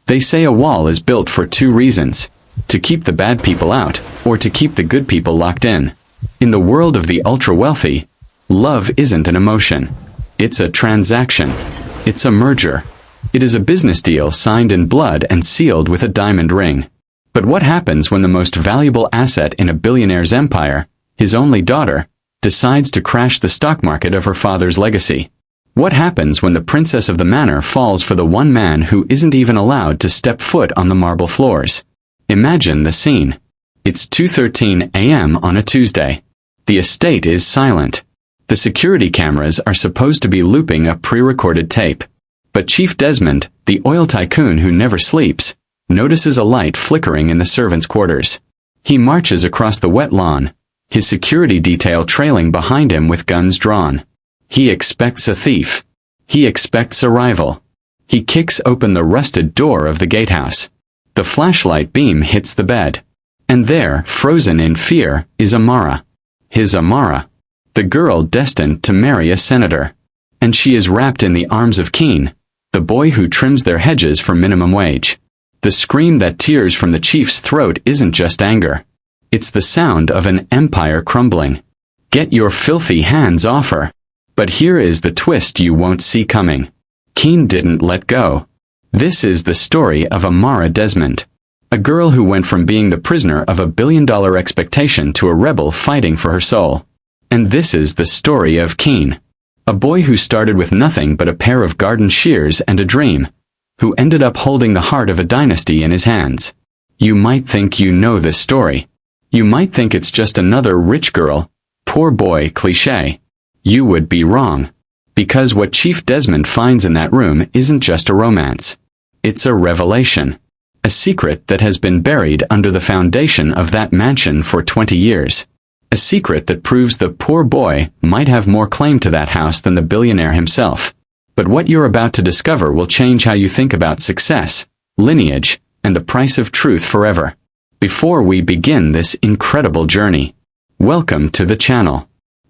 They say a wall is built for two reasons: to keep the bad people out, or to keep the good people locked in. In the world of the ultra-wealthy, love isn't an emotion. It's a transaction. It's a merger. It is a business deal signed in blood and sealed with a diamond ring. But what happens when the most valuable asset in a billionaire's empire, his only daughter, decides to crash the stock market of her father's legacy? What happens when the princess of the manor falls for the one man who isn't even allowed to step foot on the marble floors? Imagine the scene. It's 2:13 a.m. on a Tuesday. The estate is silent. The security cameras are supposed to be looping a pre-recorded tape. But Chief Desmond, the oil tycoon who never sleeps, notices a light flickering in the servants' quarters. He marches across the wet lawn, his security detail trailing behind him with guns drawn. He expects a thief. He expects a rival. He kicks open the rusted door of the gatehouse. The flashlight beam hits the bed. And there, frozen in fear, is Amara. His Amara. The girl destined to marry a senator. And she is wrapped in the arms of Kene, the boy who trims their hedges for minimum wage. The scream that tears from the chief's throat isn't just anger. It's the sound of an empire crumbling. Get your filthy hands off her. But here is the twist you won't see coming. Kene didn't let go. This is the story of Amara Desmond, a girl who went from being the prisoner of a billion-dollar expectation to a rebel fighting for her soul. And this is the story of Kene, a boy who started with nothing but a pair of garden shears and a dream, who ended up holding the heart of a dynasty in his hands. You might think you know this story. You might think it's just another rich girl, poor boy cliché. You would be wrong. Because what Chief Desmond finds in that room isn't just a romance. It's a revelation. A secret that has been buried under the foundation of that mansion for 20 years. A secret that proves the poor boy might have more claim to that house than the billionaire himself. But what you're about to discover will change how you think about success, lineage, and the price of truth forever. Before we begin this incredible journey, welcome to the channel.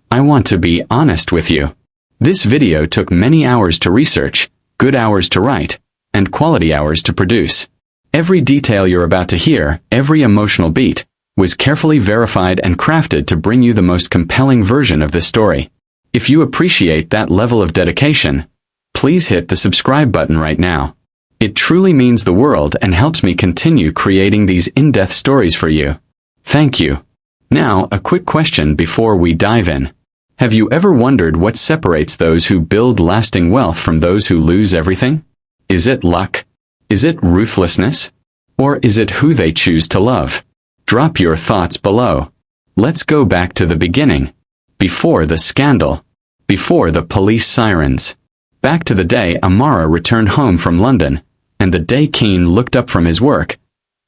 I want to be honest with you. This video took many hours to research, good hours to write, and quality hours to produce. Every detail you're about to hear, every emotional beat, was carefully verified and crafted to bring you the most compelling version of this story. If you appreciate that level of dedication, please hit the subscribe button right now. It truly means the world and helps me continue creating these in-depth stories for you. Thank you. Now, a quick question before we dive in. Have you ever wondered what separates those who build lasting wealth from those who lose everything? Is it luck? Is it ruthlessness? Or is it who they choose to love? Drop your thoughts below. Let's go back to the beginning. Before the scandal. Before the police sirens. Back to the day Amara returned home from London, and the day Kene looked up from his work,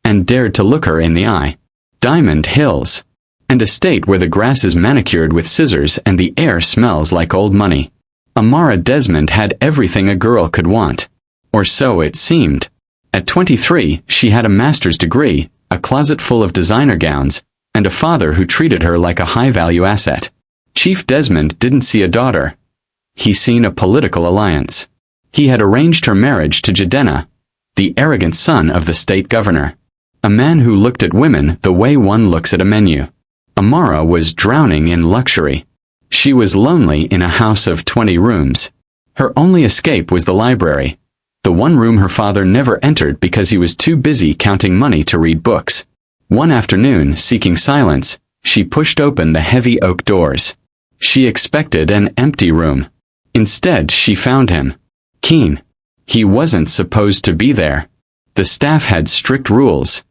and dared to look her in the eye. Diamond Hills. An estate where the grass is manicured with scissors and the air smells like old money. Amara Desmond had everything a girl could want. Or so it seemed. At 23, she had a master's degree, a closet full of designer gowns, and a father who treated her like a high-value asset. Chief Desmond didn't see a daughter. He seen a political alliance. He had arranged her marriage to Gateman, the arrogant son of the state governor. A man who looked at women the way one looks at a menu. Amara was drowning in luxury. She was lonely in a house of 20 rooms. Her only escape was the library, the one room her father never entered because he was too busy counting money to read books. One afternoon, seeking silence, she pushed open the heavy oak doors. She expected an empty room. Instead, she found him. Kene. He wasn't supposed to be there. The staff had strict rules.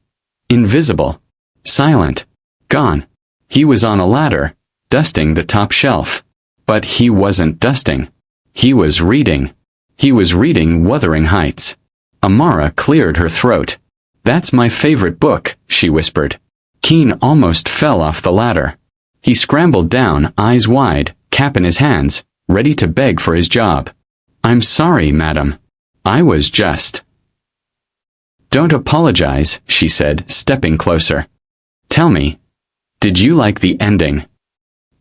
Invisible. Silent. Gone. He was on a ladder, dusting the top shelf. But he wasn't dusting. He was reading. He was reading Wuthering Heights. Amara cleared her throat. "That's my favorite book," she whispered. Kene almost fell off the ladder. He scrambled down, eyes wide, cap in his hands, ready to beg for his job. "I'm sorry, madam. I was just—" "Don't apologize," she said, stepping closer. "Tell me, did you like the ending?"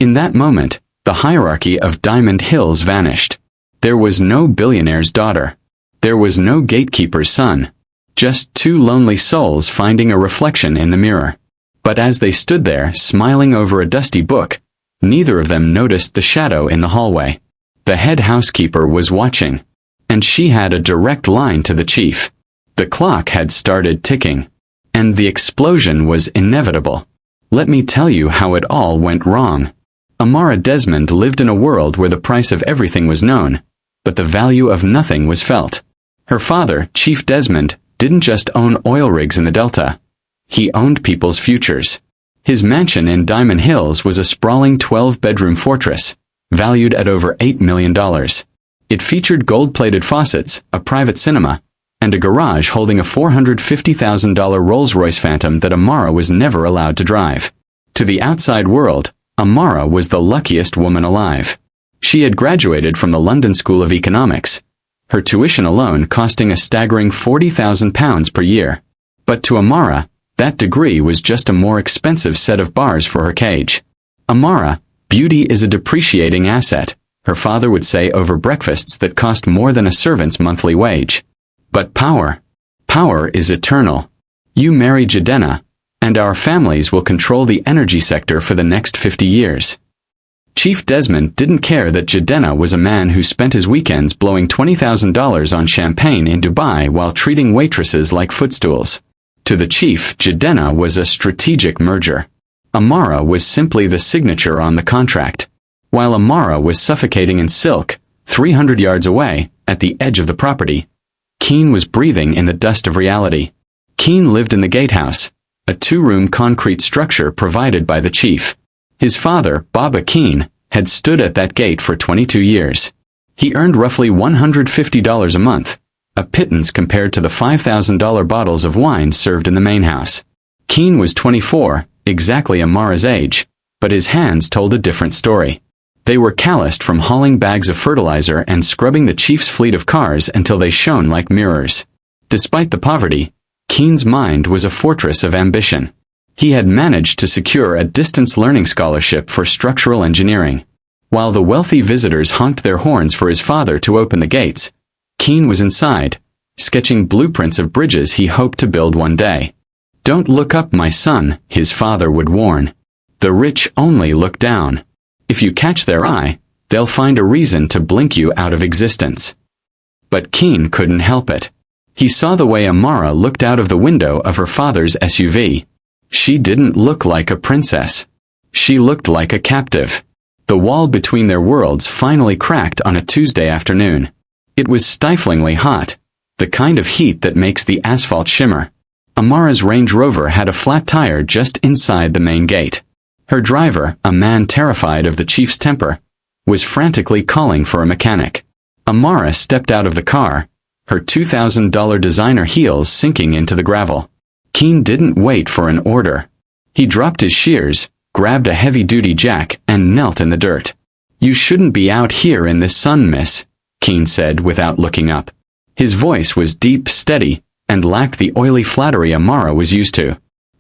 In that moment, the hierarchy of Diamond Hills vanished. There was no billionaire's daughter. There was no gatekeeper's son. Just two lonely souls finding a reflection in the mirror. But as they stood there, smiling over a dusty book, neither of them noticed the shadow in the hallway. The head housekeeper was watching, and she had a direct line to the chief. The clock had started ticking, and the explosion was inevitable. Let me tell you how it all went wrong. Amara Desmond lived in a world where the price of everything was known, but the value of nothing was felt. Her father, Chief Desmond, didn't just own oil rigs in the Delta. He owned people's futures. His mansion in Diamond Hills was a sprawling 12-bedroom fortress, valued at over $8 million. It featured gold-plated faucets, a private cinema, and a garage holding a $450,000 Rolls-Royce Phantom that Amara was never allowed to drive. To the outside world, Amara was the luckiest woman alive. She had graduated from the London School of Economics, her tuition alone costing a staggering £40,000 per year. But to Amara, that degree was just a more expensive set of bars for her cage. Amara, beauty is a depreciating asset, her father would say over breakfasts that cost more than a servant's monthly wage. But power is eternal. You marry Jidenna, and our families will control the energy sector for the next 50 years. Chief Desmond didn't care that Jidenna was a man who spent his weekends blowing $20,000 on champagne in Dubai while treating waitresses like footstools. To the chief, Jidenna was a strategic merger. Amara was simply the signature on the contract. While Amara was suffocating in silk, 300 yards away, at the edge of the property, Kene was breathing in the dust of reality. Kene lived in the gatehouse, a two-room concrete structure provided by the chief. His father, Baba Kene, had stood at that gate for 22 years. He earned roughly $150 a month, a pittance compared to the $5,000 bottles of wine served in the main house. Kene was 24, exactly Amara's age, but his hands told a different story. They were calloused from hauling bags of fertilizer and scrubbing the chief's fleet of cars until they shone like mirrors. Despite the poverty, Kene's mind was a fortress of ambition. He had managed to secure a distance learning scholarship for structural engineering. While the wealthy visitors honked their horns for his father to open the gates, Kene was inside, sketching blueprints of bridges he hoped to build one day. "Don't look up, my son," his father would warn. "The rich only look down. If you catch their eye, they'll find a reason to blink you out of existence." But Kene couldn't help it. He saw the way Amara looked out of the window of her father's SUV. She didn't look like a princess. She looked like a captive. The wall between their worlds finally cracked on a Tuesday afternoon. It was stiflingly hot, the kind of heat that makes the asphalt shimmer. Amara's Range Rover had a flat tire just inside the main gate. Her driver, a man terrified of the chief's temper, was frantically calling for a mechanic. Amara stepped out of the car, her $2,000 designer heels sinking into the gravel. Kene didn't wait for an order. He dropped his shears, grabbed a heavy-duty jack, and knelt in the dirt. "You shouldn't be out here in this sun, miss," Kene said without looking up. His voice was deep, steady, and lacked the oily flattery Amara was used to.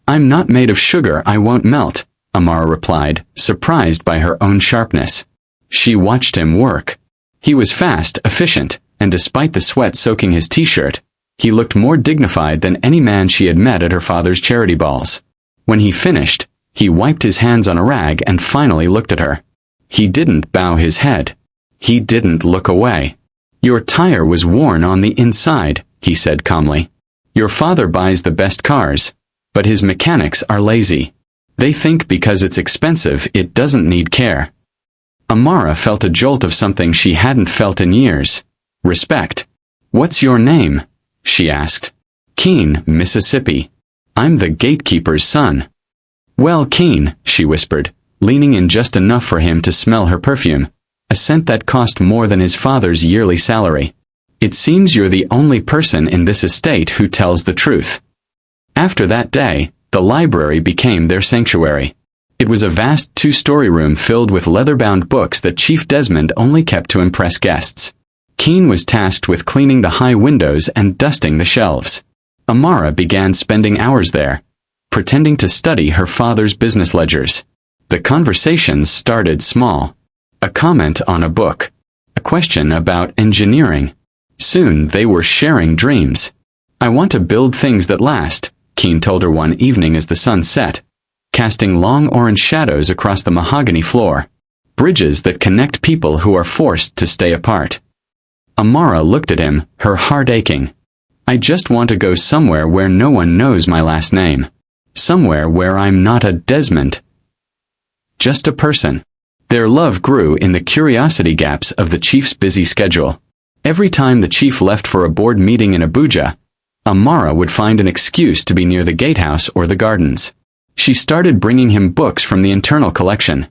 "I'm not made of sugar, I won't melt," Amara replied, surprised by her own sharpness. She watched him work. He was fast, efficient, and despite the sweat soaking his t-shirt, he looked more dignified than any man she had met at her father's charity balls. When he finished, he wiped his hands on a rag and finally looked at her. He didn't bow his head. He didn't look away. "Your tire was worn on the inside," he said calmly. "Your father buys the best cars, but his mechanics are lazy. They think because it's expensive it doesn't need care." Amara felt a jolt of something she hadn't felt in years. Respect. "What's your name?" she asked. "Kene, Mississippi. I'm the gatekeeper's son." "Well, Kene," she whispered, leaning in just enough for him to smell her perfume, a scent that cost more than his father's yearly salary. "It seems you're the only person in this estate who tells the truth." After that day, the library became their sanctuary. It was a vast two-story room filled with leather-bound books that Chief Desmond only kept to impress guests. Kene was tasked with cleaning the high windows and dusting the shelves. Amara began spending hours there, pretending to study her father's business ledgers. The conversations started small. A comment on a book. A question about engineering. Soon they were sharing dreams. I want to build things that last, Kene told her one evening as the sun set, casting long orange shadows across the mahogany floor. Bridges that connect people who are forced to stay apart. Amara looked at him, her heart aching. I just want to go somewhere where no one knows my last name. Somewhere where I'm not a Desmond. Just a person. Their love grew in the curiosity gaps of the chief's busy schedule. Every time the chief left for a board meeting in Abuja, Amara would find an excuse to be near the gatehouse or the gardens. She started bringing him books from the internal collection,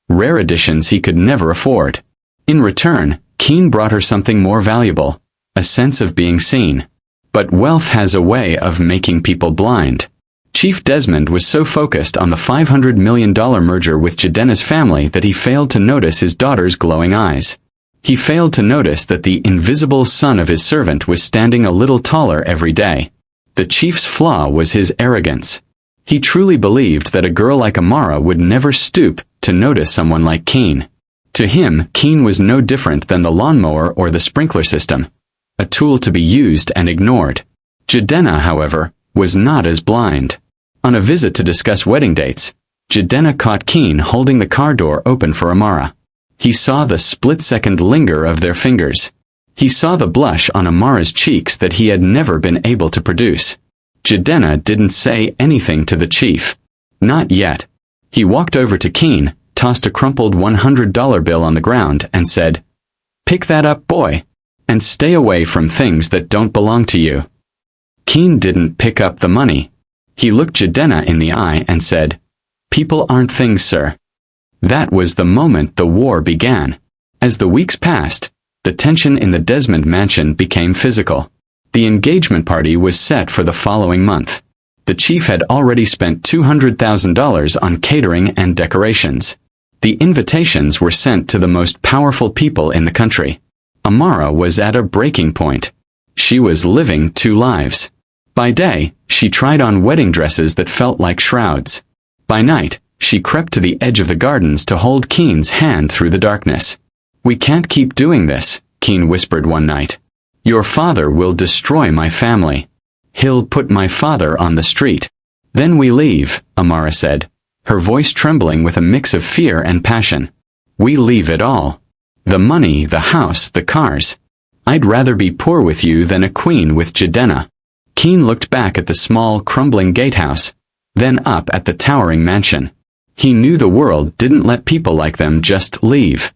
rare editions he could never afford. In return, Kene brought her something more valuable, a sense of being seen. But wealth has a way of making people blind. Chief Desmond was so focused on the $500 million merger with Jidenna's family that he failed to notice his daughter's glowing eyes. He failed to notice that the invisible son of his servant was standing a little taller every day. The chief's flaw was his arrogance. He truly believed that a girl like Amara would never stoop to notice someone like Kene. To him, Kene was no different than the lawnmower or the sprinkler system, a tool to be used and ignored. Jidenna, however, was not as blind. On a visit to discuss wedding dates, Jidenna caught Kene holding the car door open for Amara. He saw the split-second linger of their fingers. He saw the blush on Amara's cheeks that he had never been able to produce. Jidenna didn't say anything to the chief. Not yet. He walked over to Kene, tossed a crumpled $100 bill on the ground, and said, "Pick that up, boy, and stay away from things that don't belong to you." Kene didn't pick up the money. He looked Jidenna in the eye and said, "People aren't things, sir." That was the moment the war began. As the weeks passed, the tension in the Desmond mansion became physical. The engagement party was set for the following month. The chief had already spent $200,000 on catering and decorations. The invitations were sent to the most powerful people in the country. Amara was at a breaking point. She was living two lives. By day, she tried on wedding dresses that felt like shrouds. By night, she crept to the edge of the gardens to hold Kene's hand through the darkness. "We can't keep doing this," Kene whispered one night. "Your father will destroy my family. He'll put my father on the street." "Then we leave," Amara said, her voice trembling with a mix of fear and passion. "We leave it all. The money, the house, the cars. I'd rather be poor with you than a queen with Jidenna." Kene looked back at the small, crumbling gatehouse, then up at the towering mansion. He knew the world didn't let people like them just leave.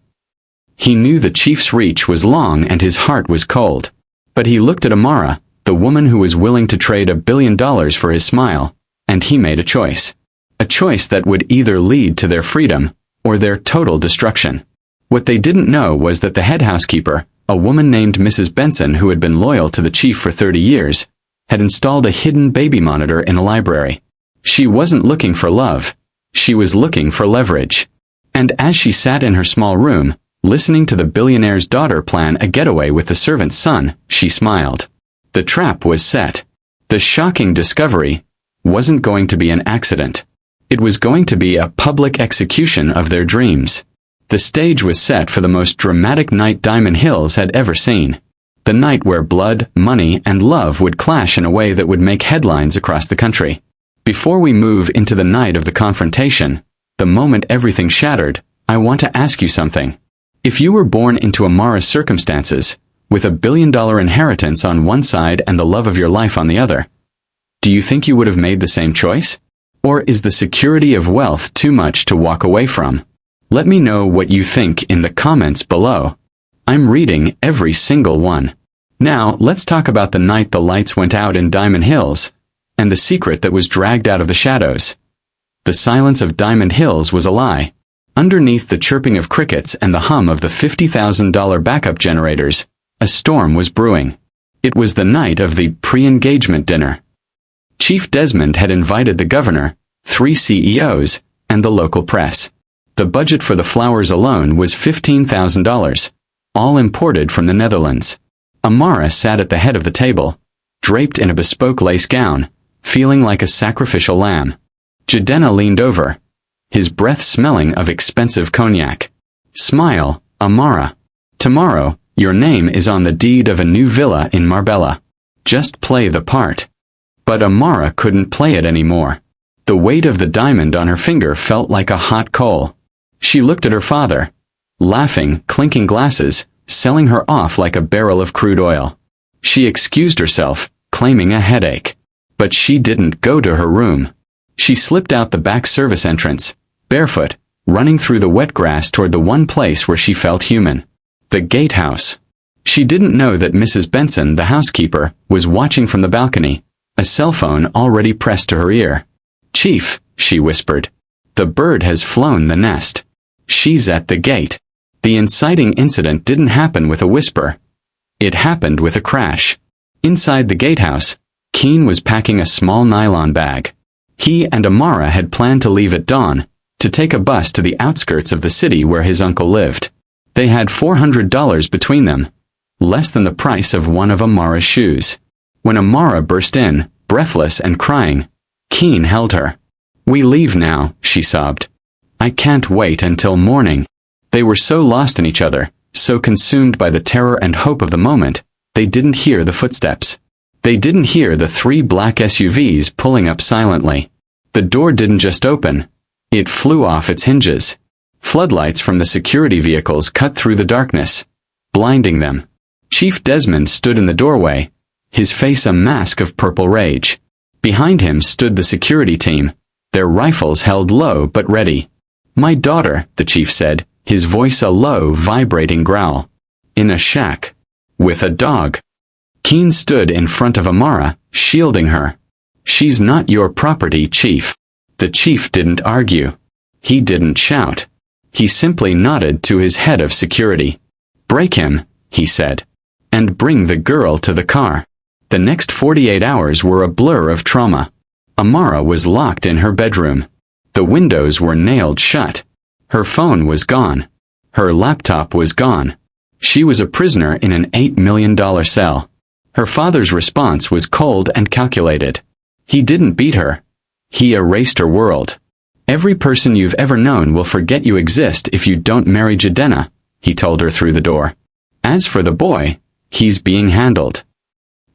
He knew the chief's reach was long and his heart was cold. But he looked at Amara, the woman who was willing to trade $1 billion for his smile, and he made a choice. A choice that would either lead to their freedom or their total destruction. What they didn't know was that the head housekeeper, a woman named Mrs. Benson who had been loyal to the chief for 30 years, had installed a hidden baby monitor in a library. She wasn't looking for love. She was looking for leverage. And as she sat in her small room, listening to the billionaire's daughter plan a getaway with the servant's son, she smiled. The trap was set. The shocking discovery wasn't going to be an accident. It was going to be a public execution of their dreams. The stage was set for the most dramatic night Diamond Hills had ever seen. The night where blood, money, and love would clash in a way that would make headlines across the country. Before we move into the night of the confrontation, the moment everything shattered, I want to ask you something. If you were born into Amara's circumstances, with $1 billion inheritance on one side and the love of your life on the other, do you think you would have made the same choice? Or is the security of wealth too much to walk away from? Let me know what you think in the comments below. I'm reading every single one. Now, let's talk about the night the lights went out in Diamond Hills, and the secret that was dragged out of the shadows. The silence of Diamond Hills was a lie. Underneath the chirping of crickets and the hum of the $50,000 backup generators, a storm was brewing. It was the night of the pre-engagement dinner. Chief Desmond had invited the governor, 3 CEOs, and the local press. The budget for the flowers alone was $15,000, all imported from the Netherlands. Amara sat at the head of the table, draped in a bespoke lace gown, feeling like a sacrificial lamb. Jidenna leaned over, his breath smelling of expensive cognac. "Smile, Amara. Tomorrow, your name is on the deed of a new villa in Marbella. Just play the part. But Amara couldn't play it anymore. The weight of the diamond on her finger felt like a hot coal. She looked at her father, laughing, clinking glasses, selling her off like a barrel of crude oil. She excused herself, claiming a headache. But she didn't go to her room. She slipped out the back service entrance, barefoot, running through the wet grass toward the one place where she felt human. The gatehouse. She didn't know that Mrs. Benson, the housekeeper, was watching from the balcony, a cell phone already pressed to her ear. "Chief," she whispered. "The bird has flown the nest. She's at the gate." The inciting incident didn't happen with a whisper. It happened with a crash. Inside the gatehouse, Kene was packing a small nylon bag. He and Amara had planned to leave at dawn, to take a bus to the outskirts of the city where his uncle lived. They had $400 between them, less than the price of one of Amara's shoes. When Amara burst in, breathless and crying, Kene held her. "We leave now," she sobbed. "I can't wait until morning." They were so lost in each other, so consumed by the terror and hope of the moment, they didn't hear the footsteps. They didn't hear the 3 black SUVs pulling up silently. The door didn't just open, it flew off its hinges. Floodlights from the security vehicles cut through the darkness, blinding them. Chief Desmond stood in the doorway, his face a mask of purple rage. Behind him stood the security team, their rifles held low but ready. "My daughter," the chief said, his voice a low, vibrating growl. "In a shack. With a dog." Kene stood in front of Amara, shielding her. "She's not your property, Chief." The chief didn't argue. He didn't shout. He simply nodded to his head of security. "Break him," he said. "And bring the girl to the car." The next 48 hours were a blur of trauma. Amara was locked in her bedroom. The windows were nailed shut. Her phone was gone. Her laptop was gone. She was a prisoner in an $8 million cell. Her father's response was cold and calculated. He didn't beat her. He erased her world. "Every person you've ever known will forget you exist if you don't marry Jidenna," he told her through the door. "As for the boy, he's being handled."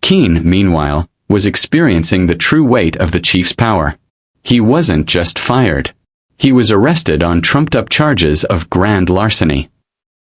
Kene, meanwhile, was experiencing the true weight of the chief's power. He wasn't just fired. He was arrested on trumped-up charges of grand larceny.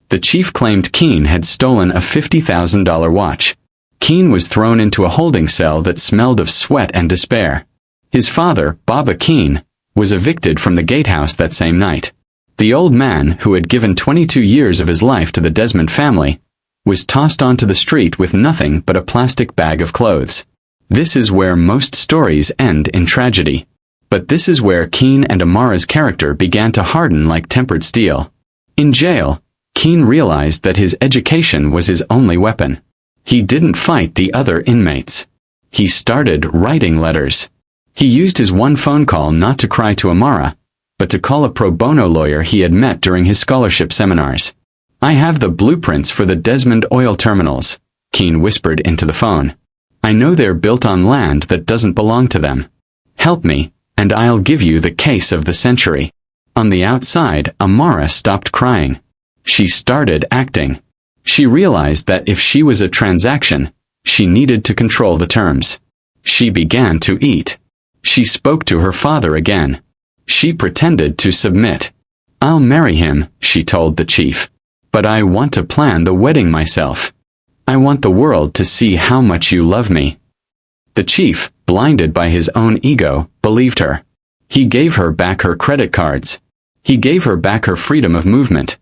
The chief claimed Kene had stolen a $50,000 watch. Kene was thrown into a holding cell that smelled of sweat and despair. His father, Baba Kene, was evicted from the gatehouse that same night. The old man, who had given 22 years of his life to the Desmond family, was tossed onto the street with nothing but a plastic bag of clothes. This is where most stories end in tragedy. But this is where Kene and Amara's character began to harden like tempered steel. In jail, Kene realized that his education was his only weapon. He didn't fight the other inmates. He started writing letters. He used his one phone call not to cry to Amara, but to call a pro bono lawyer he had met during his scholarship seminars. "I have the blueprints for the Desmond oil terminals," Kene whispered into the phone. "I know they're built on land that doesn't belong to them. Help me, and I'll give you the case of the century." On the outside, Amara stopped crying. She started acting. She realized that if she was a transaction, she needed to control the terms. She began to eat. She spoke to her father again. She pretended to submit. "I'll marry him," she told the chief. "But I want to plan the wedding myself. I want the world to see how much you love me." The chief, blinded by his own ego, believed her. He gave her back her credit cards. He gave her back her freedom of movement.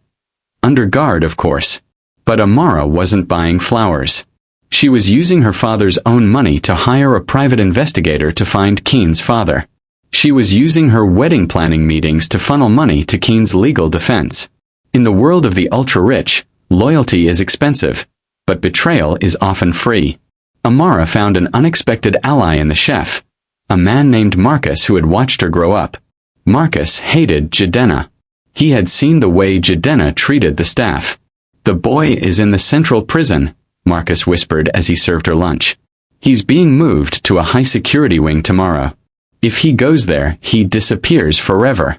Under guard, of course. But Amara wasn't buying flowers. She was using her father's own money to hire a private investigator to find Kene's father. She was using her wedding planning meetings to funnel money to Kene's legal defense. In the world of the ultra-rich, loyalty is expensive, but betrayal is often free. Amara found an unexpected ally in the chef, a man named Marcus who had watched her grow up. Marcus hated Jidenna. He had seen the way Jidenna treated the staff. "The boy is in the central prison," Marcus whispered as he served her lunch. "He's being moved to a high-security wing tomorrow. If he goes there, he disappears forever."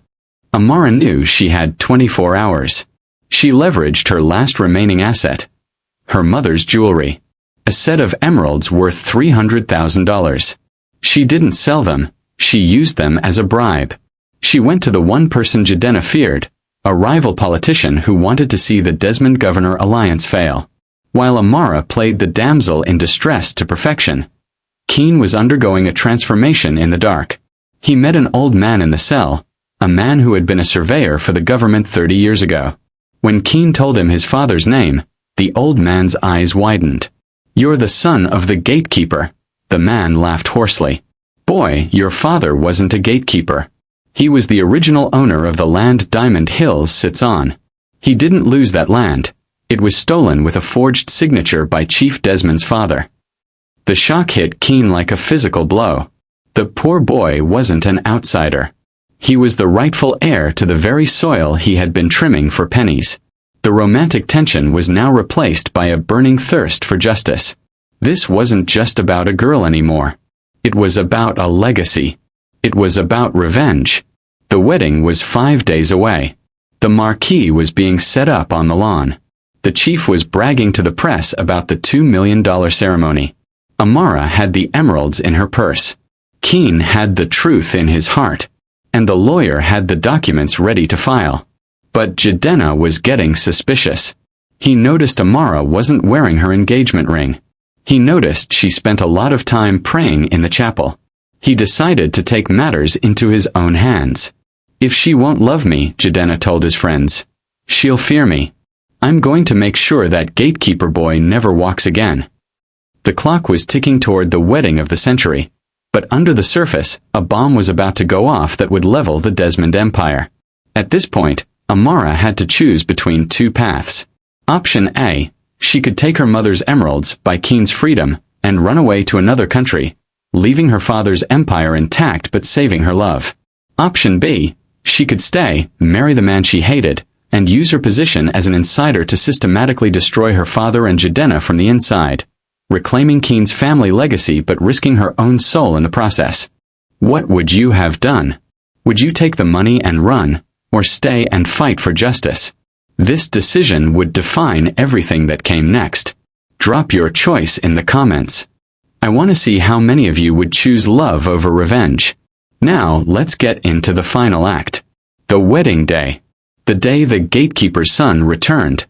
Amara knew she had 24 hours. She leveraged her last remaining asset, her mother's jewelry. a set of emeralds worth $300,000. She didn't sell them, she used them as a bribe. She went to the one person Jidenna feared, a rival politician who wanted to see the Desmond-Governor alliance fail. While Amara played the damsel in distress to perfection, Kene was undergoing a transformation in the dark. He met an old man in the cell, a man who had been a surveyor for the government 30 years ago. When Kene told him his father's name, the old man's eyes widened. "You're the son of the gatekeeper," the man laughed hoarsely. "Boy, your father wasn't a gatekeeper. He was the original owner of the land Diamond Hills sits on. He didn't lose that land. It was stolen with a forged signature by Chief Desmond's father." The shock hit Kene like a physical blow. The poor boy wasn't an outsider. He was the rightful heir to the very soil he had been trimming for pennies. The romantic tension was now replaced by a burning thirst for justice. This wasn't just about a girl anymore. It was about a legacy. It was about revenge. The wedding was 5 days away. The marquee was being set up on the lawn. The chief was bragging to the press about the $2 million ceremony. Amara had the emeralds in her purse. Kene had the truth in his heart. And the lawyer had the documents ready to file. But Jidenna was getting suspicious. He noticed Amara wasn't wearing her engagement ring. He noticed she spent a lot of time praying in the chapel. He decided to take matters into his own hands. "If she won't love me," Jidenna told his friends, "she'll fear me. I'm going to make sure that gatekeeper boy never walks again." The clock was ticking toward the wedding of the century. But under the surface, a bomb was about to go off that would level the Desmond Empire. At this point, Amara had to choose between two paths. Option A, she could take her mother's emeralds, buy Kene's freedom, and run away to another country, leaving her father's empire intact but saving her love. Option B, she could stay, marry the man she hated, and use her position as an insider to systematically destroy her father and Jidenna from the inside, reclaiming Kene's family legacy but risking her own soul in the process. What would you have done? Would you take the money and run, or stay and fight for justice? This decision would define everything that came next. Drop your choice in the comments. I want to see how many of you would choose love over revenge. Now, let's get into the final act. The wedding day. The day the gatekeeper's son returned.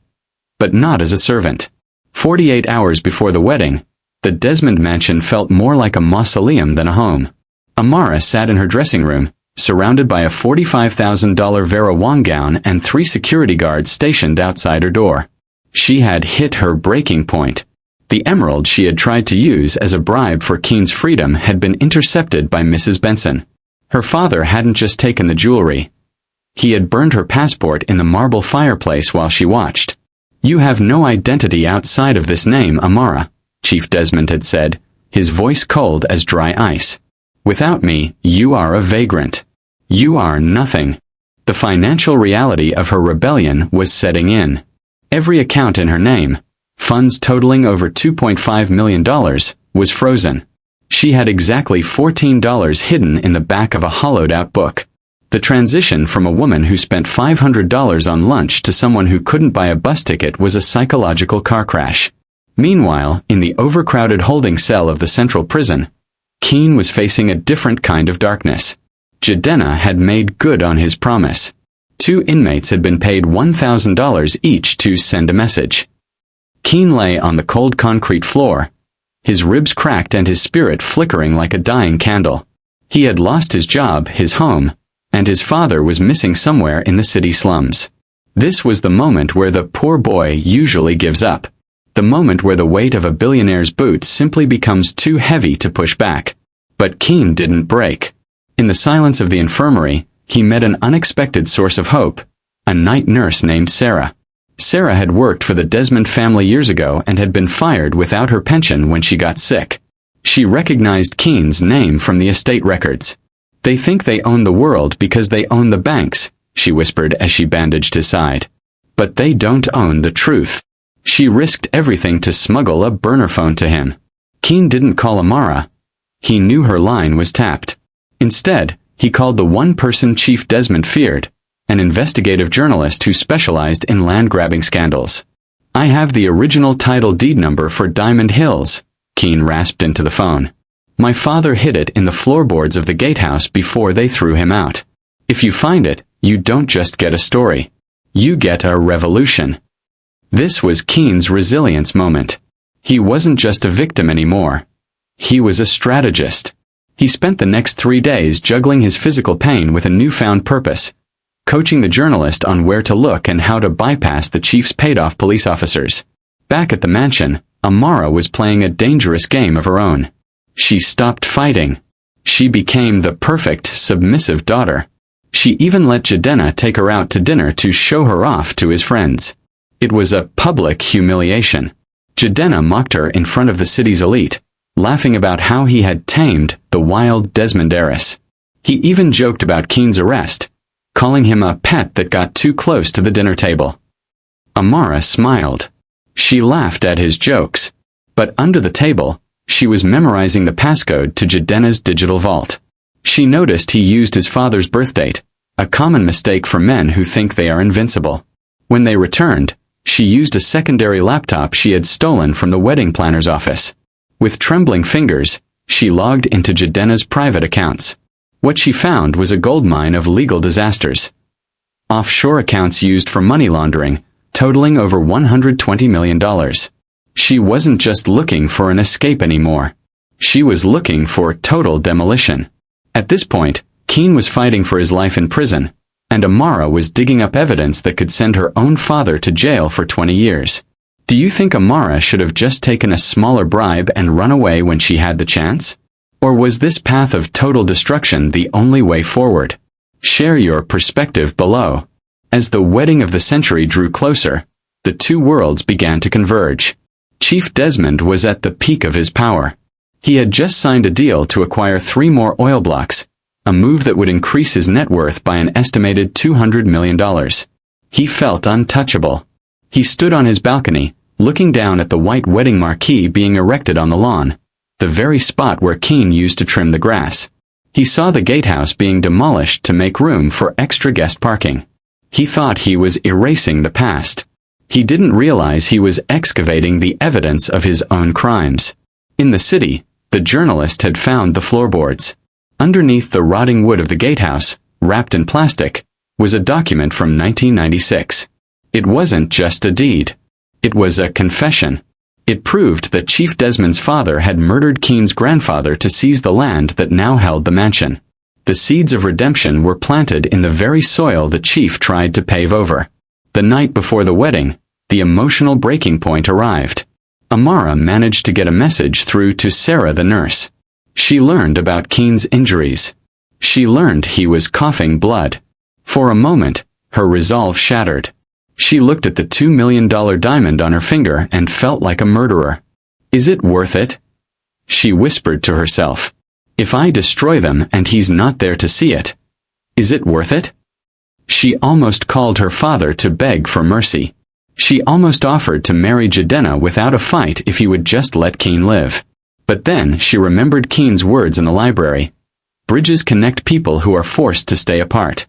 But not as a servant. 48 hours before the wedding, the Desmond mansion felt more like a mausoleum than a home. Amara sat in her dressing room, surrounded by a $45,000 Vera Wang gown and 3 security guards stationed outside her door. She had hit her breaking point. The emerald she had tried to use as a bribe for Kene's freedom had been intercepted by Mrs. Benson. Her father hadn't just taken the jewelry. He had burned her passport in the marble fireplace while she watched. "You have no identity outside of this name, Amara," Chief Desmond had said, his voice cold as dry ice. "Without me, you are a vagrant. You are nothing." The financial reality of her rebellion was setting in. Every account in her name, funds totaling over $2.5 million, was frozen. She had exactly $14 hidden in the back of a hollowed-out book. The transition from a woman who spent $500 on lunch to someone who couldn't buy a bus ticket was a psychological car crash. Meanwhile, in the overcrowded holding cell of the central prison, Kene was facing a different kind of darkness. Jidenna had made good on his promise. 2 inmates had been paid $1,000 each to send a message. Kene lay on the cold concrete floor, his ribs cracked and his spirit flickering like a dying candle. He had lost his job, his home, and his father was missing somewhere in the city slums. This was the moment where the poor boy usually gives up. The moment where the weight of a billionaire's boots simply becomes too heavy to push back. But Kene didn't break. In the silence of the infirmary, he met an unexpected source of hope, a night nurse named Sarah. Sarah had worked for the Desmond family years ago and had been fired without her pension when she got sick. She recognized Kene's name from the estate records. "They think they own the world because they own the banks," she whispered as she bandaged his side. "But they don't own the truth." She risked everything to smuggle a burner phone to him. Kene didn't call Amara. He knew her line was tapped. Instead, he called the one person Chief Desmond feared, an investigative journalist who specialized in land-grabbing scandals. I have the original title deed number for Diamond Hills, Kene rasped into the phone. My father hid it in the floorboards of the gatehouse before they threw him out. If you find it, you don't just get a story. You get a revolution. This was Kene's resilience moment. He wasn't just a victim anymore. He was a strategist. He spent the next 3 days juggling his physical pain with a newfound purpose, coaching the journalist on where to look and how to bypass the chief's paid-off police officers. Back at the mansion, Amara was playing a dangerous game of her own. She stopped fighting. She became the perfect, submissive daughter. She even let Jidenna take her out to dinner to show her off to his friends. It was a public humiliation. Jidenna mocked her in front of the city's elite, laughing about how he had tamed the wild Desmond heiress. He even joked about Kene's arrest, calling him a pet that got too close to the dinner table. Amara smiled. She laughed at his jokes. But under the table, she was memorizing the passcode to Jidenna's digital vault. She noticed he used his father's birth date, a common mistake for men who think they are invincible. When they returned, she used a secondary laptop she had stolen from the wedding planner's office. With trembling fingers, she logged into Jidenna's private accounts. What she found was a goldmine of legal disasters. Offshore accounts used for money laundering, totaling over $120 million. She wasn't just looking for an escape anymore. She was looking for total demolition. At this point, Kene was fighting for his life in prison, and Amara was digging up evidence that could send her own father to jail for 20 years. Do you think Amara should have just taken a smaller bribe and run away when she had the chance? Or was this path of total destruction the only way forward? Share your perspective below. As the wedding of the century drew closer, the two worlds began to converge. Chief Desmond was at the peak of his power. He had just signed a deal to acquire 3 more oil blocks, a move that would increase his net worth by an estimated $200 million. He felt untouchable. He stood on his balcony, looking down at the white wedding marquee being erected on the lawn, the very spot where Kene used to trim the grass. He saw the gatehouse being demolished to make room for extra guest parking. He thought he was erasing the past. He didn't realize he was excavating the evidence of his own crimes. In the city, the journalist had found the floorboards. Underneath the rotting wood of the gatehouse, wrapped in plastic, was a document from 1996. It wasn't just a deed. It was a confession. It proved that Chief Desmond's father had murdered Kene's grandfather to seize the land that now held the mansion. The seeds of redemption were planted in the very soil the chief tried to pave over. The night before the wedding, the emotional breaking point arrived. Amara managed to get a message through to Sarah the nurse. She learned about Kene's injuries. She learned he was coughing blood. For a moment, her resolve shattered. She looked at the $2 million diamond on her finger and felt like a murderer. Is it worth it? She whispered to herself. If I destroy them and he's not there to see it, is it worth it? She almost called her father to beg for mercy. She almost offered to marry Jidenna without a fight if he would just let Kene live. But then she remembered Kene's words in the library. Bridges connect people who are forced to stay apart.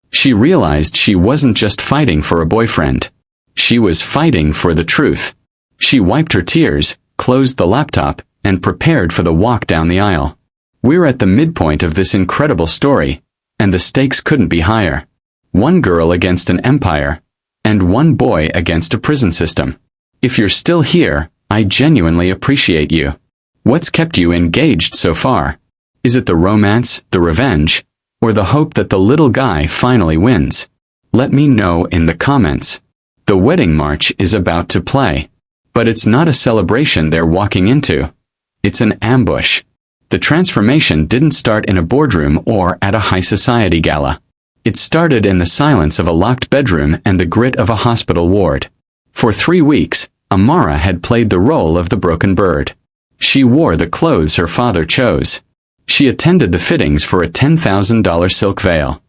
She realized she wasn't just fighting for a boyfriend. She was fighting for the truth. She wiped her tears, closed the laptop, and prepared for the walk down the aisle. We're at the midpoint of this incredible story, and the stakes couldn't be higher. 1 girl against an empire, and 1 boy against a prison system. If you're still here, I genuinely appreciate you. What's kept you engaged so far? Is it the romance, the revenge, or the hope that the little guy finally wins? Let me know in the comments. The wedding march is about to play. But it's not a celebration they're walking into. It's an ambush. The transformation didn't start in a boardroom or at a high society gala. It started in the silence of a locked bedroom and the grit of a hospital ward. For 3 weeks, Amara had played the role of the broken bird. She wore the clothes her father chose. She attended the fittings for a $10,000 silk veil.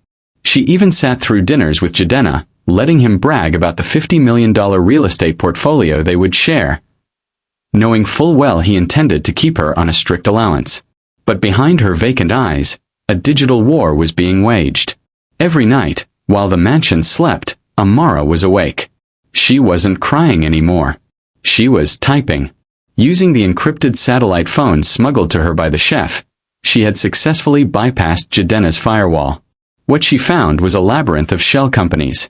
She even sat through dinners with Jidenna, letting him brag about the $50 million real estate portfolio they would share, knowing full well he intended to keep her on a strict allowance. But behind her vacant eyes, a digital war was being waged. Every night, while the mansion slept, Amara was awake. She wasn't crying anymore. She was typing. Using the encrypted satellite phone smuggled to her by the chef, she had successfully bypassed Jidenna's firewall. What she found was a labyrinth of shell companies.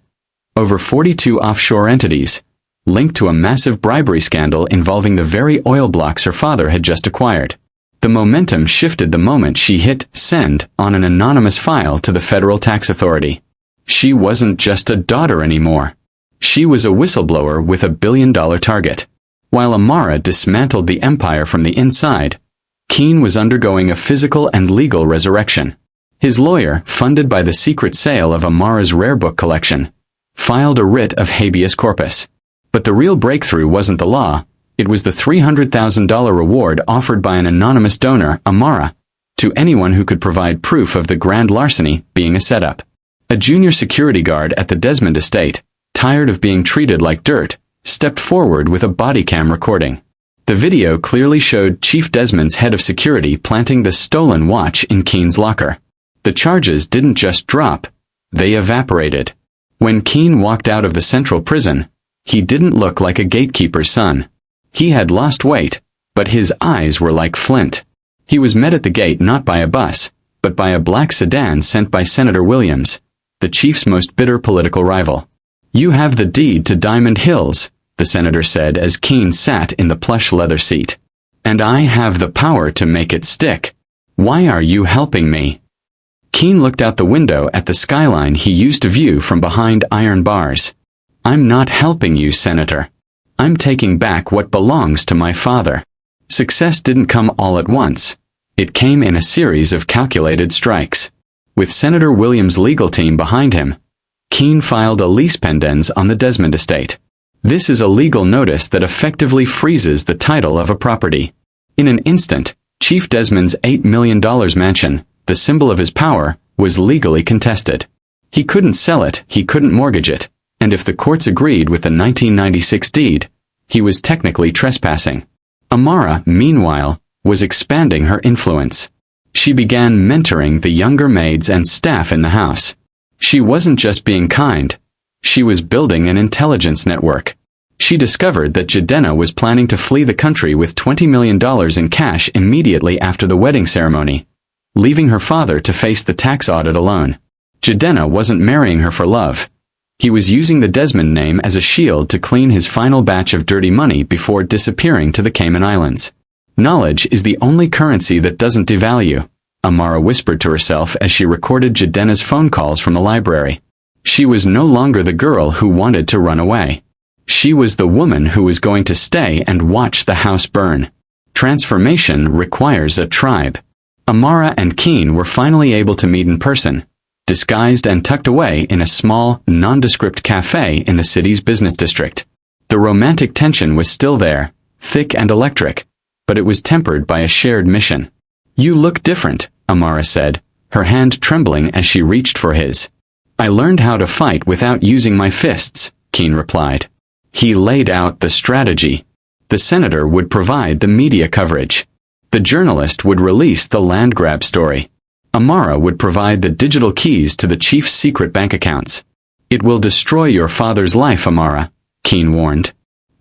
Over 42 offshore entities, linked to a massive bribery scandal involving the very oil blocks her father had just acquired. The momentum shifted the moment she hit send on an anonymous file to the Federal Tax Authority. She wasn't just a daughter anymore. She was a whistleblower with a billion-dollar target. While Amara dismantled the empire from the inside, Kene was undergoing a physical and legal resurrection. His lawyer, funded by the secret sale of Amara's rare book collection, filed a writ of habeas corpus. But the real breakthrough wasn't the law, it was the $300,000 reward offered by an anonymous donor, Amara, to anyone who could provide proof of the grand larceny being a setup. A junior security guard at the Desmond estate, tired of being treated like dirt, stepped forward with a body cam recording. The video clearly showed Chief Desmond's head of security planting the stolen watch in Kene's locker. The charges didn't just drop, they evaporated. When Kene walked out of the central prison, he didn't look like a gatekeeper's son. He had lost weight, but his eyes were like flint. He was met at the gate not by a bus, but by a black sedan sent by Senator Williams, the chief's most bitter political rival. "You have the deed to Diamond Hills," the senator said as Kene sat in the plush leather seat. "And I have the power to make it stick. Why are you helping me?" Kene looked out the window at the skyline he used to view from behind iron bars. "I'm not helping you, Senator. I'm taking back what belongs to my father." Success didn't come all at once. It came in a series of calculated strikes. With Senator Williams' legal team behind him, Kene filed a lease pendens on the Desmond estate. This is a legal notice that effectively freezes the title of a property. In an instant, Chief Desmond's $8 million mansion, the symbol of his power, was legally contested. He couldn't sell it, he couldn't mortgage it, and if the courts agreed with the 1996 deed, he was technically trespassing. Amara, meanwhile, was expanding her influence. She began mentoring the younger maids and staff in the house. She wasn't just being kind, she was building an intelligence network. She discovered that Jidenna was planning to flee the country with $20 million in cash immediately after the wedding ceremony, leaving her father to face the tax audit alone. Jidenna wasn't marrying her for love. He was using the Desmond name as a shield to clean his final batch of dirty money before disappearing to the Cayman Islands. "Knowledge is the only currency that doesn't devalue," Amara whispered to herself as she recorded Jidenna's phone calls from the library. She was no longer the girl who wanted to run away. She was the woman who was going to stay and watch the house burn. Transformation requires a tribe. Amara and Kene were finally able to meet in person, disguised and tucked away in a small, nondescript cafe in the city's business district. The romantic tension was still there, thick and electric, but it was tempered by a shared mission. "You look different," Amara said, her hand trembling as she reached for his. "I learned how to fight without using my fists," Kene replied. He laid out the strategy. The senator would provide the media coverage. The journalist would release the land grab story. Amara would provide the digital keys to the chief's secret bank accounts. "It will destroy your father's life, Amara," Kene warned.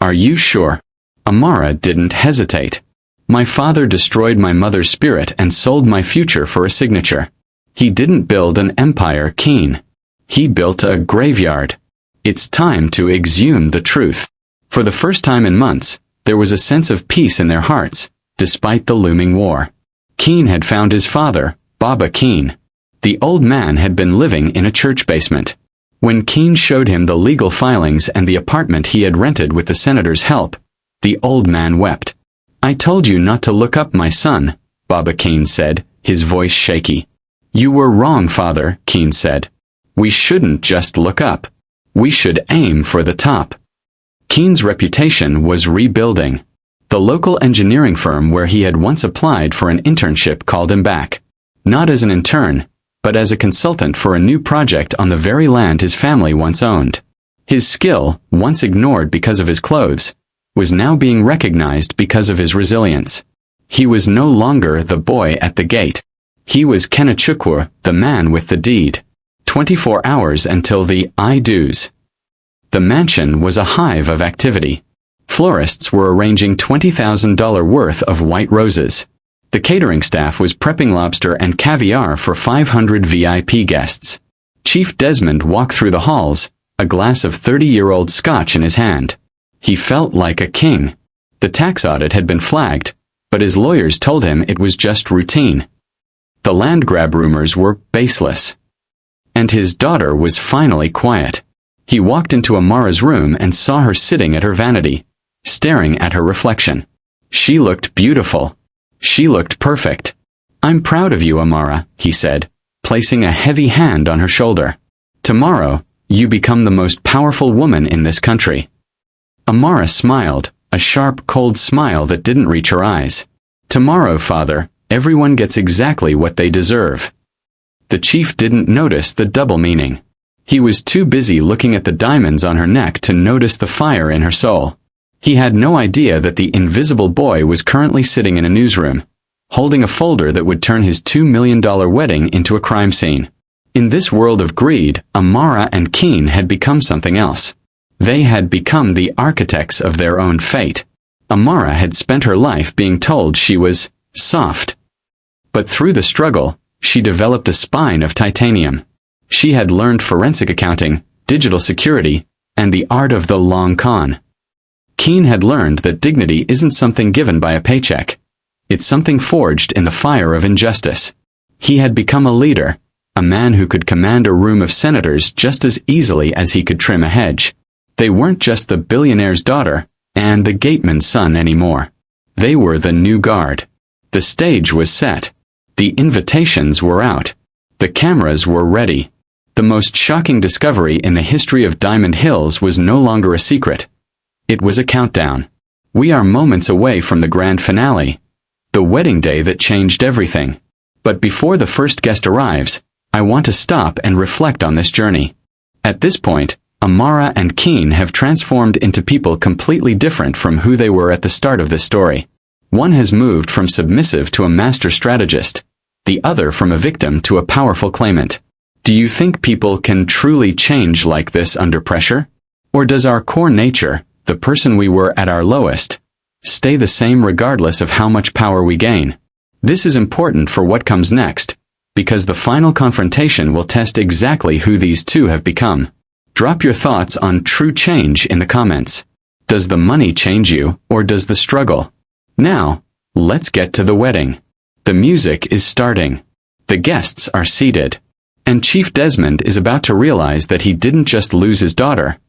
"Are you sure?" Amara didn't hesitate. "My father destroyed my mother's spirit and sold my future for a signature. He didn't build an empire, Kene. He built a graveyard. It's time to exhume the truth." For the first time in months, there was a sense of peace in their hearts, despite the looming war. Kene had found his father, Baba Kene. The old man had been living in a church basement. When Kene showed him the legal filings and the apartment he had rented with the senator's help, the old man wept. "I told you not to look up, my son," Baba Kene said, his voice shaky. "You were wrong, father," Kene said. "We shouldn't just look up. We should aim for the top." Kene's reputation was rebuilding. The local engineering firm where he had once applied for an internship called him back. Not as an intern, but as a consultant for a new project on the very land his family once owned. His skill, once ignored because of his clothes, was now being recognized because of his resilience. He was no longer the boy at the gate. He was Kenechukwu, the man with the deed. 24 hours until the I do's. The mansion was a hive of activity. Florists were arranging $20,000 worth of white roses. The catering staff was prepping lobster and caviar for 500 VIP guests. Chief Desmond walked through the halls, a glass of 30-year-old scotch in his hand. He felt like a king. The tax audit had been flagged, but his lawyers told him it was just routine. The land grab rumors were baseless. And his daughter was finally quiet. He walked into Amara's room and saw her sitting at her vanity, staring at her reflection. She looked beautiful. She looked perfect. "I'm proud of you, Amara," he said, placing a heavy hand on her shoulder. "Tomorrow, you become the most powerful woman in this country." Amara smiled, a sharp, cold smile that didn't reach her eyes. "Tomorrow, father, everyone gets exactly what they deserve." The chief didn't notice the double meaning. He was too busy looking at the diamonds on her neck to notice the fire in her soul. He had no idea that the invisible boy was currently sitting in a newsroom, holding a folder that would turn his $2 million wedding into a crime scene. In this world of greed, Amara and Kene had become something else. They had become the architects of their own fate. Amara had spent her life being told she was soft. But through the struggle, she developed a spine of titanium. She had learned forensic accounting, digital security, and the art of the long con. Kene had learned that dignity isn't something given by a paycheck. It's something forged in the fire of injustice. He had become a leader, a man who could command a room of senators just as easily as he could trim a hedge. They weren't just the billionaire's daughter and the gateman's son anymore. They were the new guard. The stage was set. The invitations were out. The cameras were ready. The most shocking discovery in the history of Diamond Hills was no longer a secret. It was a countdown. We are moments away from the grand finale, the wedding day that changed everything. But before the first guest arrives, I want to stop and reflect on this journey. At this point, Amara and Kene have transformed into people completely different from who they were at the start of this story. One has moved from submissive to a master strategist, the other from a victim to a powerful claimant. Do you think people can truly change like this under pressure? Or does our core nature, the person we were at our lowest, stay the same regardless of how much power we gain? This is important for what comes next, because the final confrontation will test exactly who these two have become. Drop your thoughts on true change in the comments. Does the money change you, or does the struggle? Now, let's get to the wedding. The music is starting. The guests are seated. And Chief Desmond is about to realize that he didn't just lose his daughter.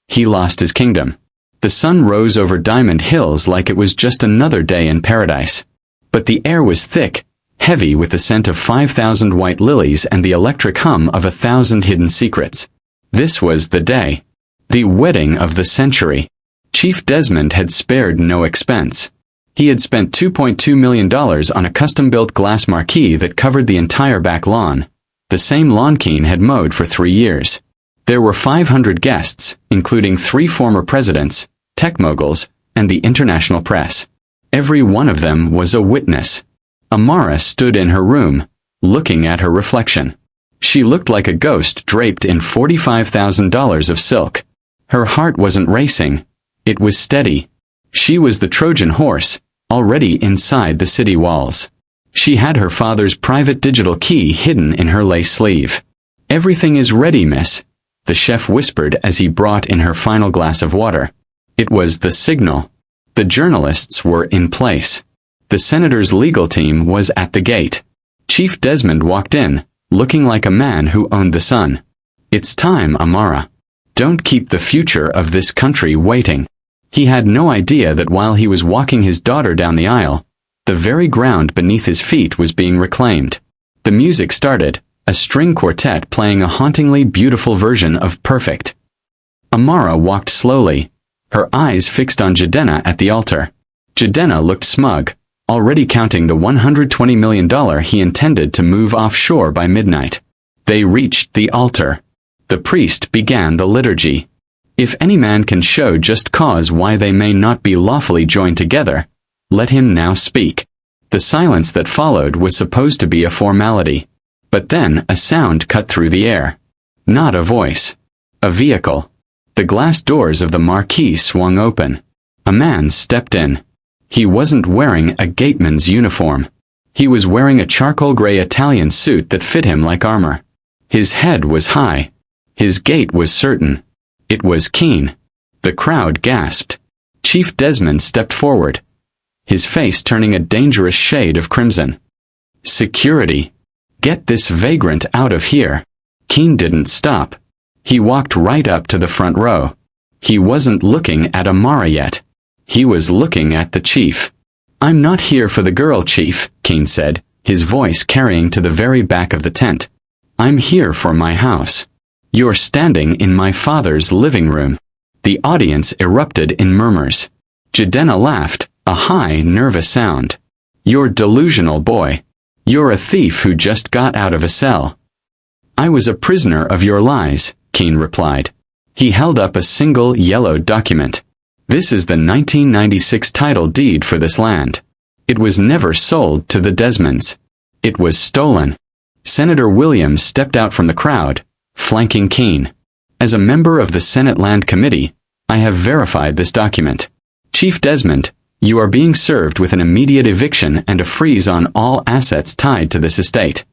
He lost his kingdom. The sun rose over Diamond Hills like it was just another day in paradise. But the air was thick, heavy with the scent of 5,000 white lilies and the electric hum of 1,000 hidden secrets. This was the day. The wedding of the century. Chief Desmond had spared no expense. He had spent $2.2 million on a custom-built glass marquee that covered the entire back lawn, the same lawn Kene had mowed for 3 years. There were 500 guests, including 3 former presidents, tech moguls, and the international press. Every one of them was a witness. Amara stood in her room, looking at her reflection. She looked like a ghost draped in $45,000 of silk. Her heart wasn't racing. It was steady. She was the Trojan horse, already inside the city walls. She had her father's private digital key hidden in her lace sleeve. "Everything is ready, miss," the chef whispered as he brought in her final glass of water. It was the signal. The journalists were in place. The senator's legal team was at the gate. Chief Desmond walked in, looking like a man who owned the sun. "It's time, Amara. Don't keep the future of this country waiting." He had no idea that while he was walking his daughter down the aisle, the very ground beneath his feet was being reclaimed. The music started, a string quartet playing a hauntingly beautiful version of Perfect. Amara walked slowly, her eyes fixed on Jidenna at the altar. Jidenna looked smug, already counting the $120 million he intended to move offshore by midnight. They reached the altar. The priest began the liturgy. If any man can show just cause why they may not be lawfully joined together, let him now speak. The silence that followed was supposed to be a formality. But then a sound cut through the air. Not a voice. A vehicle. The glass doors of the marquee swung open. A man stepped in. He wasn't wearing a gateman's uniform. He was wearing a charcoal gray Italian suit that fit him like armor. His head was high. His gait was certain. It was Kene. The crowd gasped. Chief Desmond stepped forward, his face turning a dangerous shade of crimson. Security. Get this vagrant out of here. Kene didn't stop. He walked right up to the front row. He wasn't looking at Amara yet. He was looking at the chief. I'm not here for the girl, Chief, Kene said, his voice carrying to the very back of the tent. I'm here for my house. You're standing in my father's living room. The audience erupted in murmurs. Jidenna laughed, a high, nervous sound. You're delusional, boy. You're a thief who just got out of a cell. I was a prisoner of your lies, Kene replied. He held up a single yellow document. This is the 1996 title deed for this land. It was never sold to the Desmonds. It was stolen. Senator Williams stepped out from the crowd, flanking Kene. As a member of the Senate Land Committee, I have verified this document. Chief Desmond, you are being served with an immediate eviction and a freeze on all assets tied to this estate.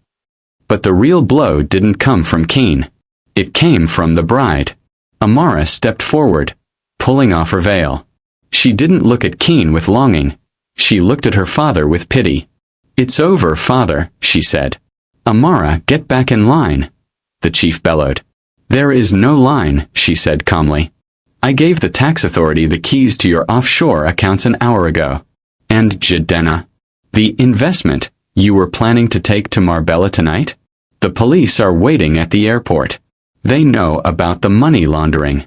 But the real blow didn't come from Kene. It came from the bride. Amara stepped forward, pulling off her veil. She didn't look at Kene with longing. She looked at her father with pity. It's over, father, she said. Amara, get back in line, the chief bellowed. There is no line, she said calmly. I gave the tax authority the keys to your offshore accounts an hour ago. And Jidenna, the investment you were planning to take to Marbella tonight? The police are waiting at the airport. They know about the money laundering.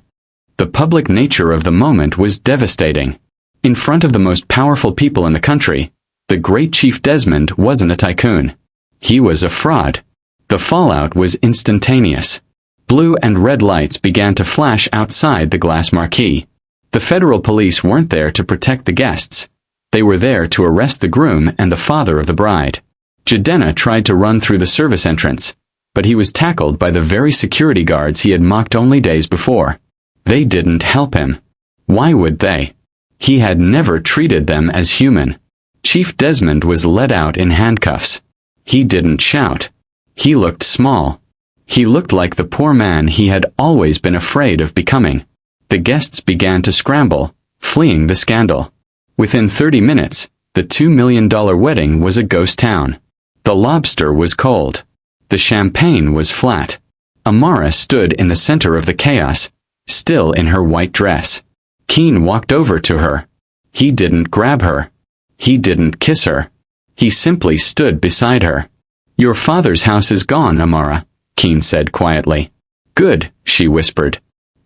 The public nature of the moment was devastating. In front of the most powerful people in the country, the great Chief Desmond wasn't a tycoon. He was a fraud. The fallout was instantaneous. Blue and red lights began to flash outside the glass marquee. The federal police weren't there to protect the guests. They were there to arrest the groom and the father of the bride. Jidenna tried to run through the service entrance, but he was tackled by the very security guards he had mocked only days before. They didn't help him. Why would they? He had never treated them as human. Chief Desmond was led out in handcuffs. He didn't shout. He looked small. He looked like the poor man he had always been afraid of becoming. The guests began to scramble, fleeing the scandal. Within 30 minutes, the $2 million wedding was a ghost town. The lobster was cold. The champagne was flat. Amara stood in the center of the chaos, still in her white dress. Kene walked over to her. He didn't grab her. He didn't kiss her. He simply stood beside her. Your father's house is gone, Amara, Kene said quietly. Good, she whispered.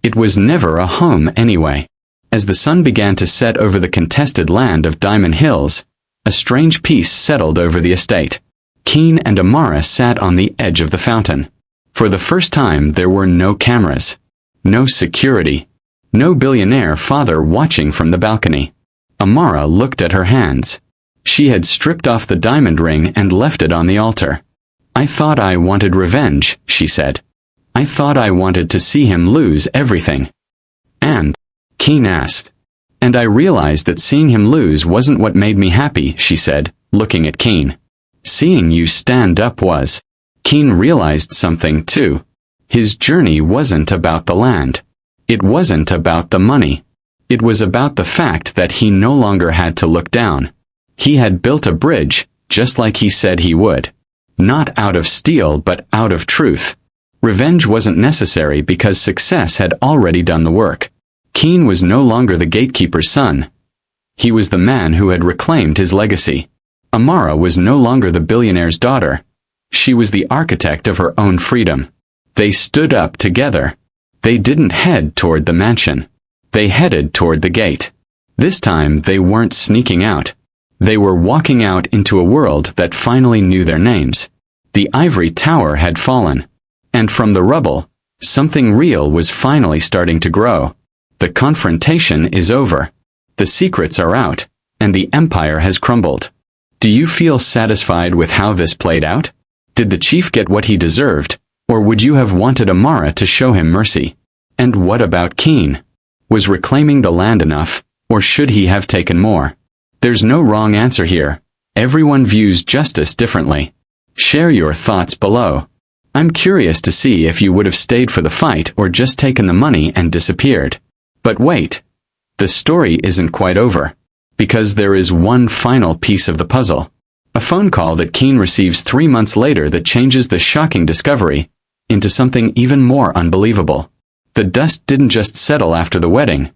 It was never a home anyway. As the sun began to set over the contested land of Diamond Hills, a strange peace settled over the estate. Kene and Amara sat on the edge of the fountain. For the first time there were no cameras, no security, no billionaire father watching from the balcony. Amara looked at her hands. She had stripped off the diamond ring and left it on the altar. I thought I wanted revenge, she said. I thought I wanted to see him lose everything. And? Kene asked. And I realized that seeing him lose wasn't what made me happy, she said, looking at Kene. Seeing you stand up was. Kene realized something too. His journey wasn't about the land. It wasn't about the money. It was about the fact that he no longer had to look down. He had built a bridge, just like he said he would. Not out of steel, but out of truth. Revenge wasn't necessary because success had already done the work. Kene was no longer the gatekeeper's son. He was the man who had reclaimed his legacy. Amara was no longer the billionaire's daughter. She was the architect of her own freedom. They stood up together. They didn't head toward the mansion. They headed toward the gate. This time they weren't sneaking out. They were walking out into a world that finally knew their names. The ivory tower had fallen. And from the rubble, something real was finally starting to grow. The confrontation is over. The secrets are out, and the empire has crumbled. Do you feel satisfied with how this played out? Did the chief get what he deserved, or would you have wanted Amara to show him mercy? And what about Kene? Was reclaiming the land enough, or should he have taken more? There's no wrong answer here. Everyone views justice differently. Share your thoughts below. I'm curious to see if you would have stayed for the fight or just taken the money and disappeared. But wait. The story isn't quite over. Because there is one final piece of the puzzle. A phone call that Kene receives 3 months later that changes the shocking discovery into something even more unbelievable. The dust didn't just settle after the wedding.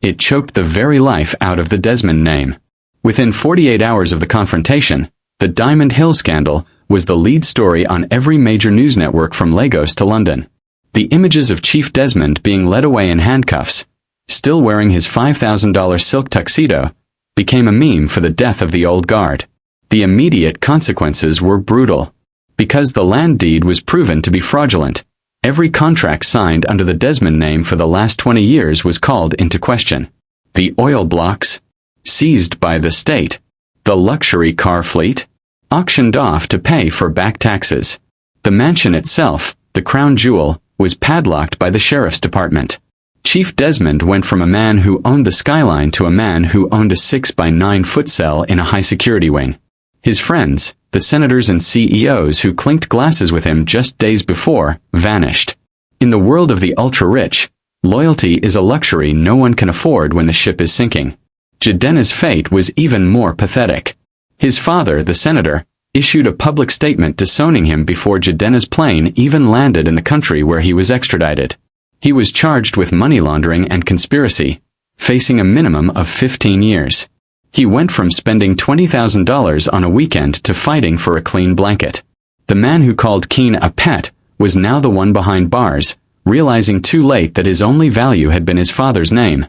It choked the very life out of the Desmond name. Within 48 hours of the confrontation, the Diamond Hill scandal was the lead story on every major news network from Lagos to London. The images of Chief Desmond being led away in handcuffs, still wearing his $5,000 silk tuxedo, became a meme for the death of the old guard. The immediate consequences were brutal. Because the land deed was proven to be fraudulent, every contract signed under the Desmond name for the last 20 years was called into question. The oil blocks, seized by the state, the luxury car fleet, auctioned off to pay for back taxes. The mansion itself, the crown jewel, was padlocked by the sheriff's department. Chief Desmond went from a man who owned the skyline to a man who owned a 6-by-9-foot cell in a high-security wing. His friends, the senators and CEOs who clinked glasses with him just days before, vanished. In the world of the ultra-rich, loyalty is a luxury no one can afford when the ship is sinking. Jidenna's fate was even more pathetic. His father, the senator, issued a public statement disowning him before Jidenna's plane even landed in the country where he was extradited. He was charged with money laundering and conspiracy, facing a minimum of 15 years. He went from spending $20,000 on a weekend to fighting for a clean blanket. The man who called Kene a pet was now the one behind bars, realizing too late that his only value had been his father's name,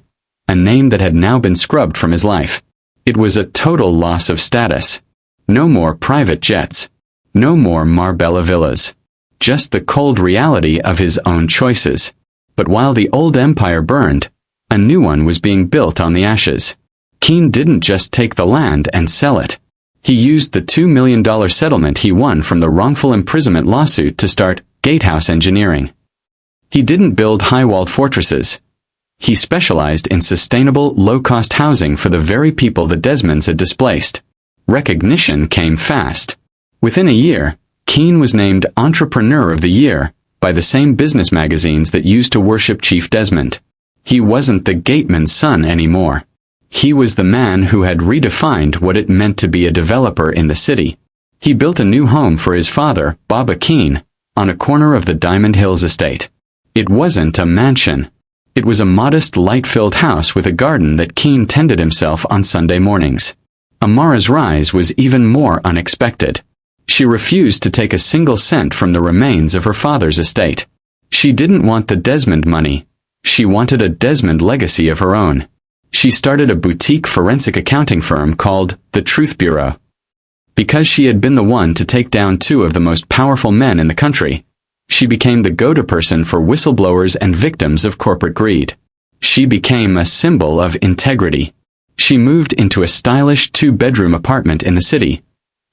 a name that had now been scrubbed from his life. It was a total loss of status. No more private jets. No more Marbella villas. Just the cold reality of his own choices. But while the old empire burned, a new one was being built on the ashes. Kene didn't just take the land and sell it. He used the $2 million settlement he won from the wrongful imprisonment lawsuit to start gatehouse engineering. He didn't build high-walled fortresses. He specialized in sustainable, low-cost housing for the very people the Desmonds had displaced. Recognition came fast. Within a year, Kene was named Entrepreneur of the Year by the same business magazines that used to worship Chief Desmond. He wasn't the gateman's son anymore. He was the man who had redefined what it meant to be a developer in the city. He built a new home for his father, Baba Kene, on a corner of the Diamond Hills estate. It wasn't a mansion. It was a modest, light-filled house with a garden that Kene tended himself on Sunday mornings. Amara's rise was even more unexpected. She refused to take a single cent from the remains of her father's estate. She didn't want the Desmond money. She wanted a Desmond legacy of her own. She started a boutique forensic accounting firm called the Truth Bureau. Because she had been the one to take down 2 of the most powerful men in the country, she became the go-to person for whistleblowers and victims of corporate greed. She became a symbol of integrity. She moved into a stylish 2-bedroom apartment in the city,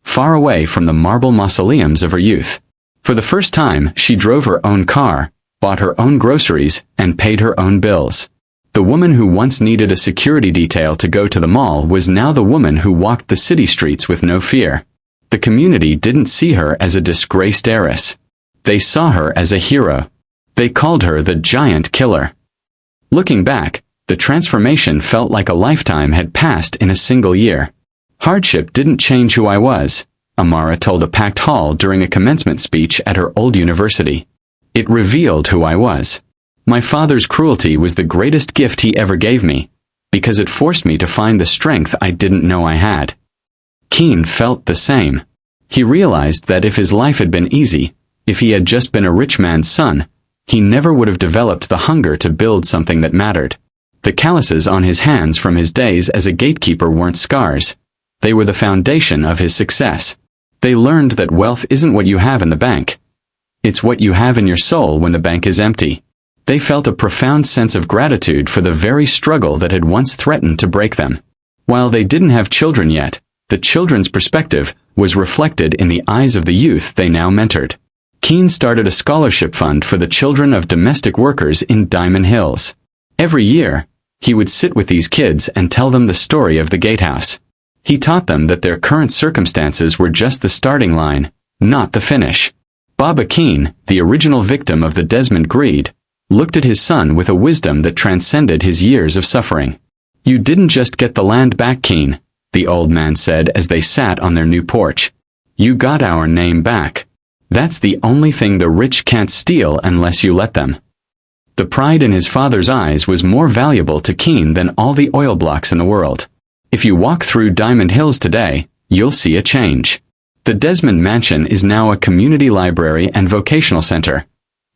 far away from the marble mausoleums of her youth. For the first time, she drove her own car, bought her own groceries, and paid her own bills. The woman who once needed a security detail to go to the mall was now the woman who walked the city streets with no fear. The community didn't see her as a disgraced heiress. They saw her as a hero. They called her the giant killer. Looking back, the transformation felt like a lifetime had passed in a single year. Hardship didn't change who I was, Amara told a packed hall during a commencement speech at her old university. It revealed who I was. My father's cruelty was the greatest gift he ever gave me, because it forced me to find the strength I didn't know I had. Kene felt the same. He realized that if his life had been easy, if he had just been a rich man's son, he never would have developed the hunger to build something that mattered. The calluses on his hands from his days as a gatekeeper weren't scars. They were the foundation of his success. They learned that wealth isn't what you have in the bank. It's what you have in your soul when the bank is empty. They felt a profound sense of gratitude for the very struggle that had once threatened to break them. While they didn't have children yet, the children's perspective was reflected in the eyes of the youth they now mentored. Kene started a scholarship fund for the children of domestic workers in Diamond Hills. Every year, he would sit with these kids and tell them the story of the gatehouse. He taught them that their current circumstances were just the starting line, not the finish. Baba Kene, the original victim of the Desmond greed, looked at his son with a wisdom that transcended his years of suffering. "You didn't just get the land back, Kene," the old man said as they sat on their new porch. "You got our name back. That's the only thing the rich can't steal unless you let them." The pride in his father's eyes was more valuable to Kene than all the oil blocks in the world. If you walk through Diamond Hills today, you'll see a change. The Desmond Mansion is now a community library and vocational center,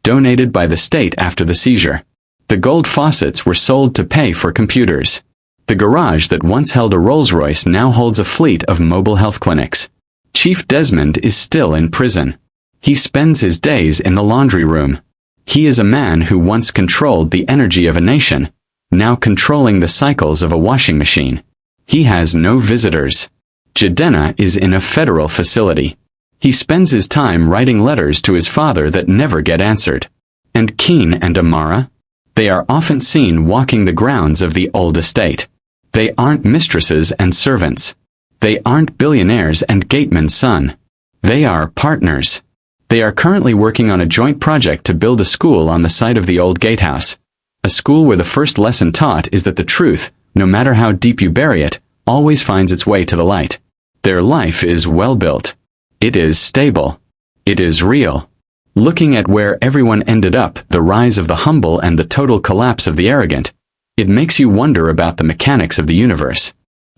donated by the state after the seizure. The gold faucets were sold to pay for computers. The garage that once held a Rolls-Royce now holds a fleet of mobile health clinics. Chief Desmond is still in prison. He spends his days in the laundry room. He is a man who once controlled the energy of a nation, now controlling the cycles of a washing machine. He has no visitors. Jidenna is in a federal facility. He spends his time writing letters to his father that never get answered. And Kene and Amara? They are often seen walking the grounds of the old estate. They aren't mistresses and servants. They aren't Billionaire's and Gateman's son. They are partners. They are currently working on a joint project to build a school on the site of the old gatehouse. A school where the first lesson taught is that the truth, no matter how deep you bury it, always finds its way to the light. Their life is well built. It is stable. It is real. Looking at where everyone ended up, the rise of the humble and the total collapse of the arrogant, it makes you wonder about the mechanics of the universe.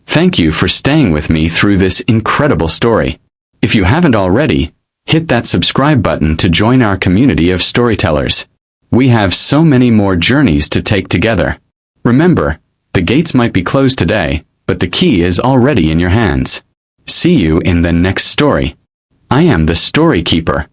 Thank you for staying with me through this incredible story. If you haven't already, hit that subscribe button to join our community of storytellers. We have so many more journeys to take together. Remember, the gates might be closed today, but the key is already in your hands. See you in the next story. I am the story keeper.